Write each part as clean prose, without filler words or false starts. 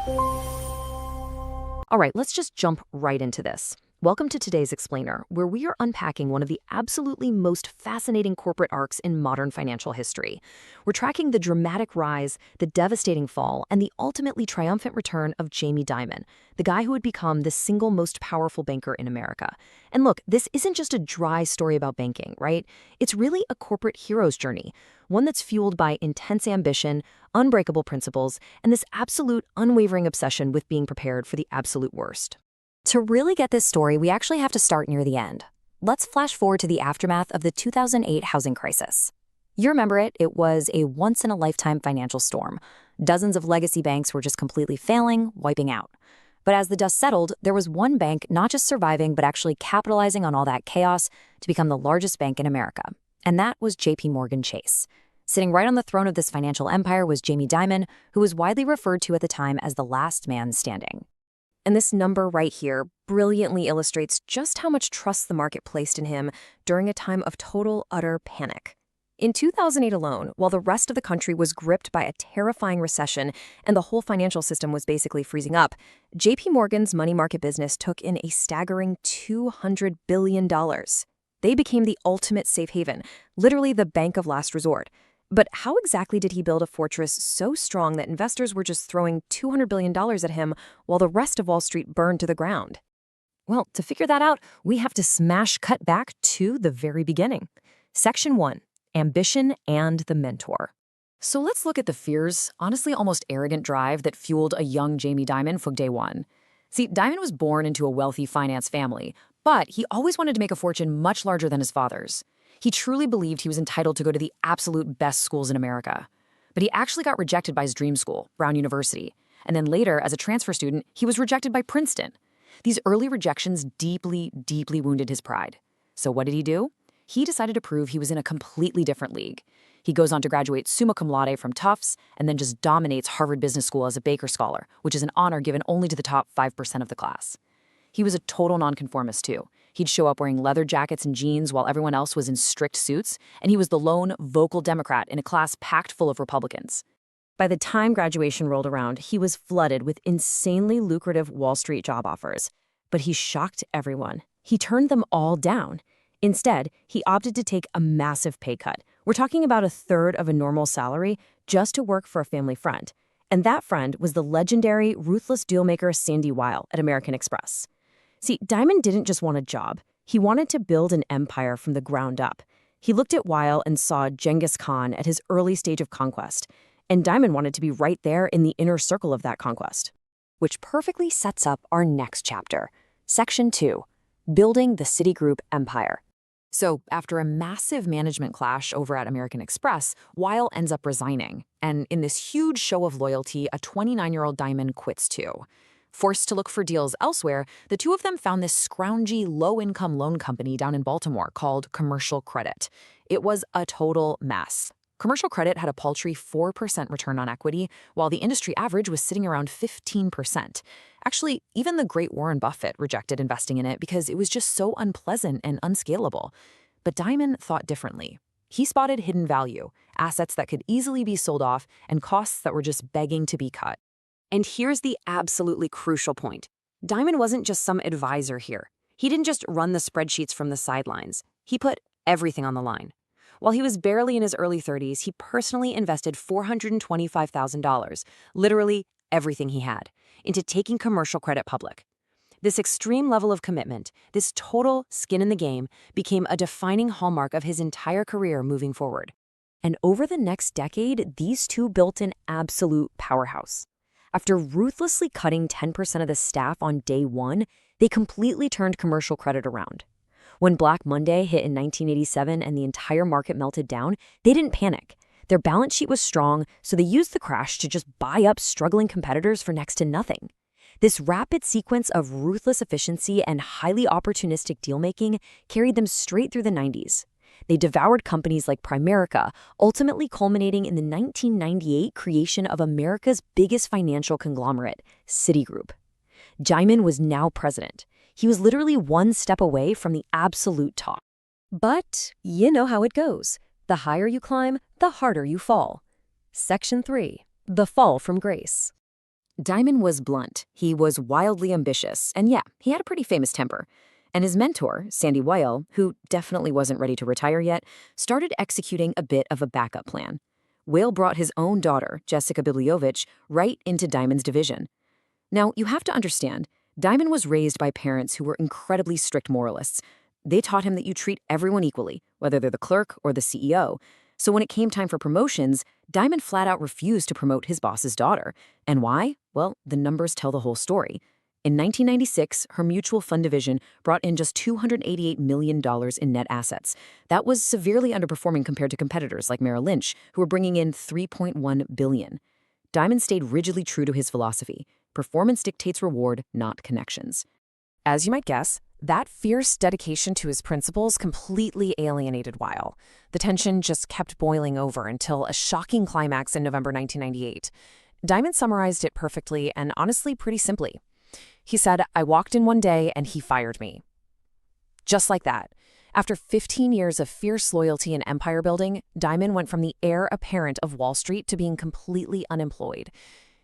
All right, let's just jump right into this. Welcome to today's Explainer, where we are unpacking one of the absolutely most fascinating corporate arcs in modern financial history. We're tracking the dramatic rise, the devastating fall, and the ultimately triumphant return of Jamie Dimon, the guy who would become the single most powerful banker in America. And look, this isn't just a dry story about banking, right? It's really a corporate hero's journey, one that's fueled by intense ambition, unbreakable principles, and this absolute unwavering obsession with being prepared for the absolute worst. To really get this story, we actually have to start near the end. Let's flash forward to the aftermath of the 2008 housing crisis. You remember it. It was a once-in-a-lifetime financial storm. Dozens of legacy banks were just completely failing, wiping out. But as the dust settled, there was one bank not just surviving, but actually capitalizing on all that chaos to become the largest bank in America. And that was JPMorgan Chase. Sitting right on the throne of this financial empire was Jamie Dimon, who was widely referred to at the time as the last man standing. And this number right here brilliantly illustrates just how much trust the market placed in him during a time of total, utter panic. In 2008 alone, while the rest of the country was gripped by a terrifying recession and the whole financial system was basically freezing up, JP Morgan's money market business took in a staggering $200 billion. They became the ultimate safe haven, literally the bank of last resort. But how exactly did he build a fortress so strong that investors were just throwing $200 billion at him while the rest of Wall Street burned to the ground? Well, to figure that out, we have to smash cut back to the very beginning. Section 1, Ambition and the Mentor. So let's look at the fierce, honestly almost arrogant drive that fueled a young Jamie Dimon from day one. See, Dimon was born into a wealthy finance family, but he always wanted to make a fortune much larger than his father's. He truly believed he was entitled to go to the absolute best schools in America. But he actually got rejected by his dream school, Brown University. And then later, as a transfer student, he was rejected by Princeton. These early rejections deeply, deeply wounded his pride. So what did he do? He decided to prove he was in a completely different league. He goes on to graduate summa cum laude from Tufts and then just dominates Harvard Business School as a Baker Scholar, which is an honor given only to the top 5% of the class. He was a total nonconformist, too. He'd show up wearing leather jackets and jeans while everyone else was in strict suits, and he was the lone vocal Democrat in a class packed full of Republicans. By the time graduation rolled around, he was flooded with insanely lucrative Wall Street job offers. But he shocked everyone. He turned them all down. Instead, he opted to take a massive pay cut. We're talking about a third of a normal salary just to work for a family friend. And that friend was the legendary, ruthless dealmaker Sandy Weill at American Express. See, Dimon didn't just want a job. He wanted to build an empire from the ground up. He looked at Weill and saw Genghis Khan at his early stage of conquest. And Dimon wanted to be right there in the inner circle of that conquest. Which perfectly sets up our next chapter. Section 2, Building the Citigroup Empire. So, after a massive management clash over at American Express, Weill ends up resigning. And in this huge show of loyalty, a 29-year-old Dimon quits too. Forced to look for deals elsewhere, the two of them found this scroungy, low-income loan company down in Baltimore called Commercial Credit. It was a total mess. Commercial Credit had a paltry 4% return on equity, while the industry average was sitting around 15%. Actually, even the great Warren Buffett rejected investing in it because it was just so unpleasant and unscalable. But Dimon thought differently. He spotted hidden value, assets that could easily be sold off, and costs that were just begging to be cut. And here's the absolutely crucial point. Dimon wasn't just some advisor here. He didn't just run the spreadsheets from the sidelines. He put everything on the line. While he was barely in his early 30s, he personally invested $425,000, literally everything he had, into taking Commercial Credit public. This extreme level of commitment, this total skin in the game, became a defining hallmark of his entire career moving forward. And over the next decade, these two built an absolute powerhouse. After ruthlessly cutting 10% of the staff on day one, they completely turned Commercial Credit around. When Black Monday hit in 1987 and the entire market melted down, they didn't panic. Their balance sheet was strong, so they used the crash to just buy up struggling competitors for next to nothing. This rapid sequence of ruthless efficiency and highly opportunistic deal-making carried them straight through the 90s. They devoured companies like Primerica, ultimately culminating in the 1998 creation of America's biggest financial conglomerate, Citigroup. Dimon was now president. He was literally one step away from the absolute top. But you know how it goes. The higher you climb, the harder you fall. Section 3. The Fall from Grace. Dimon was blunt, he was wildly ambitious, and yeah, he had a pretty famous temper. And his mentor, Sandy Weil, who definitely wasn't ready to retire yet, started executing a bit of a backup plan. Weil brought his own daughter, Jessica Bibliovich, right into Dimon's division. Now, you have to understand, Dimon was raised by parents who were incredibly strict moralists. They taught him that you treat everyone equally, whether they're the clerk or the CEO. So when it came time for promotions, Dimon flat out refused to promote his boss's daughter. And why? Well, the numbers tell the whole story. In 1996, her mutual fund division brought in just $288 million in net assets. That was severely underperforming compared to competitors like Merrill Lynch, who were bringing in $3.1 billion. Dimon stayed rigidly true to his philosophy. Performance dictates reward, not connections. As you might guess, that fierce dedication to his principles completely alienated Weil. The tension just kept boiling over until a shocking climax in November 1998. Dimon summarized it perfectly and honestly pretty simply. He said, "I walked in one day and he fired me." Just like that. After 15 years of fierce loyalty and empire building, Dimon went from the heir apparent of Wall Street to being completely unemployed.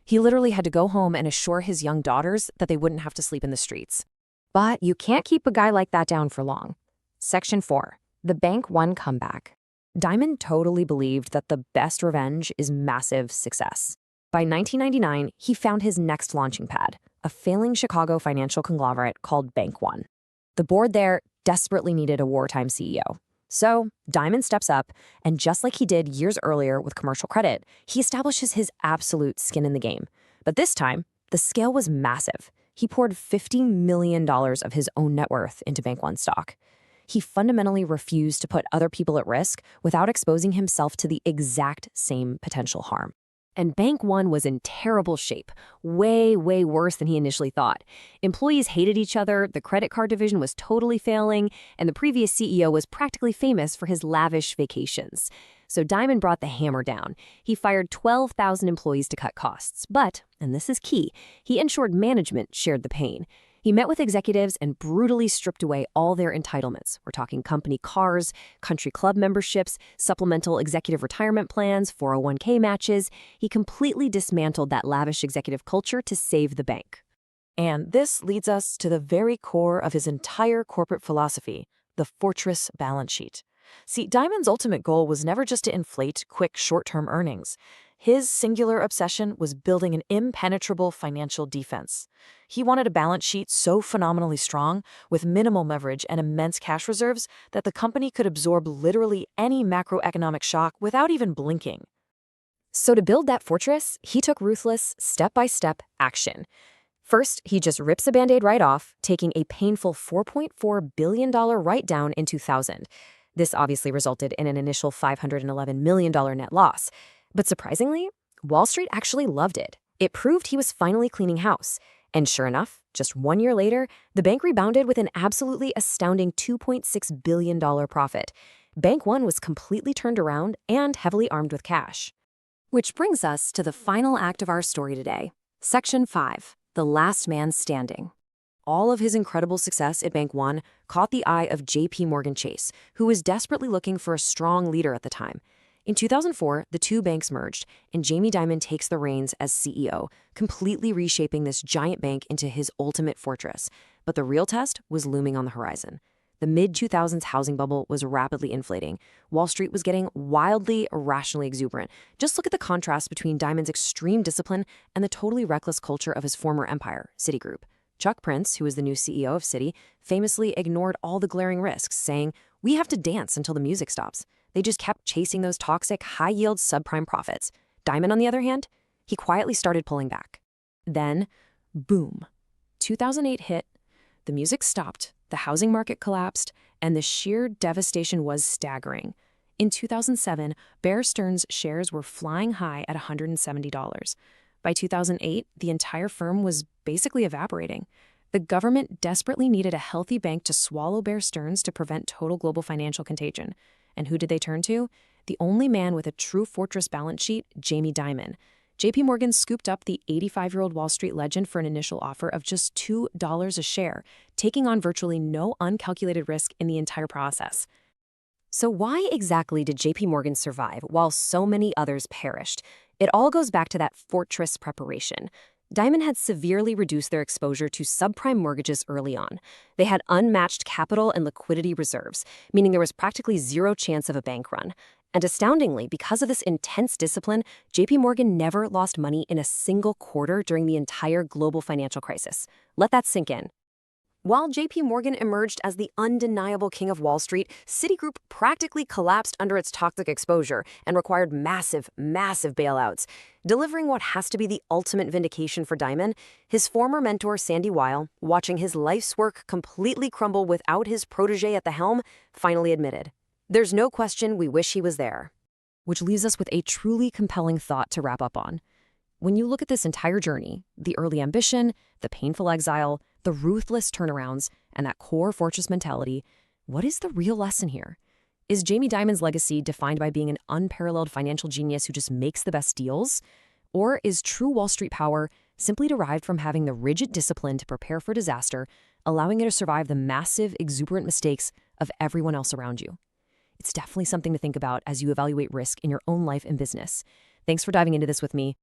He literally had to go home and assure his young daughters that they wouldn't have to sleep in the streets. But you can't keep a guy like that down for long. Section 4. The Bank One Comeback. Dimon totally believed that the best revenge is massive success. By 1999, he found his next launching pad, a failing Chicago financial conglomerate called Bank One. The board there desperately needed a wartime CEO. So Dimon steps up, and just like he did years earlier with commercial credit, he establishes his absolute skin in the game. But this time, the scale was massive. He poured $50 million of his own net worth into Bank One stock. He fundamentally refused to put other people at risk without exposing himself to the exact same potential harm. And Bank One was in terrible shape, way, way worse than he initially thought. Employees hated each other, the credit card division was totally failing, and the previous CEO was practically famous for his lavish vacations. So Dimon brought the hammer down. He fired 12,000 employees to cut costs. But, and this is key, he ensured management shared the pain. He met with executives and brutally stripped away all their entitlements. We're talking company cars, country club memberships, supplemental executive retirement plans, 401k matches. He completely dismantled that lavish executive culture to save the bank. And this leads us to the very core of his entire corporate philosophy, the fortress balance sheet. See, Dimon's ultimate goal was never just to inflate quick short-term earnings. His singular obsession was building an impenetrable financial defense. He wanted a balance sheet so phenomenally strong, with minimal leverage and immense cash reserves, that the company could absorb literally any macroeconomic shock without even blinking. So to build that fortress, he took ruthless, step-by-step action. First, he just rips a Band-Aid right off, taking a painful $4.4 billion write-down in 2000. This obviously resulted in an initial $511 million net loss. But surprisingly, Wall Street actually loved it. It proved he was finally cleaning house. And sure enough, just 1 year later, the bank rebounded with an absolutely astounding $2.6 billion profit. Bank One was completely turned around and heavily armed with cash. Which brings us to the final act of our story today. Section 5, The Last Man Standing. All of his incredible success at Bank One caught the eye of JPMorgan Chase, who was desperately looking for a strong leader at the time. In 2004, the two banks merged, and Jamie Dimon takes the reins as CEO, completely reshaping this giant bank into his ultimate fortress. But the real test was looming on the horizon. The mid-2000s housing bubble was rapidly inflating. Wall Street was getting wildly, irrationally exuberant. Just look at the contrast between Dimon's extreme discipline and the totally reckless culture of his former empire, Citigroup. Chuck Prince, who was the new CEO of Citi, famously ignored all the glaring risks, saying, "We have to dance until the music stops." They just kept chasing those toxic, high-yield subprime profits. Dimon, on the other hand, he quietly started pulling back. Then, boom. 2008 hit, the music stopped, the housing market collapsed, and the sheer devastation was staggering. In 2007, Bear Stearns shares were flying high at $170. By 2008, the entire firm was basically evaporating. The government desperately needed a healthy bank to swallow Bear Stearns to prevent total global financial contagion. And who did they turn to? The only man with a true fortress balance sheet, Jamie Dimon. JPMorgan scooped up the 85-year-old Wall Street legend for an initial offer of just $2 a share, taking on virtually no uncalculated risk in the entire process. So why exactly did JPMorgan survive while so many others perished? It all goes back to that fortress preparation. Dimon had severely reduced their exposure to subprime mortgages early on. They had unmatched capital and liquidity reserves, meaning there was practically zero chance of a bank run. And astoundingly, because of this intense discipline, JPMorgan never lost money in a single quarter during the entire global financial crisis. Let that sink in. While JPMorgan emerged as the undeniable king of Wall Street, Citigroup practically collapsed under its toxic exposure and required massive bailouts. Delivering what has to be the ultimate vindication for Dimon, his former mentor Sandy Weil, watching his life's work completely crumble without his protege at the helm, finally admitted, "There's no question we wish he was there." Which leaves us with a truly compelling thought to wrap up on. When you look at this entire journey, the early ambition, the painful exile, the ruthless turnarounds, and that core fortress mentality, what is the real lesson here? Is Jamie Dimon's legacy defined by being an unparalleled financial genius who just makes the best deals? Or is true Wall Street power simply derived from having the rigid discipline to prepare for disaster, allowing it to survive the massive, exuberant mistakes of everyone else around you? It's definitely something to think about as you evaluate risk in your own life and business. Thanks for diving into this with me.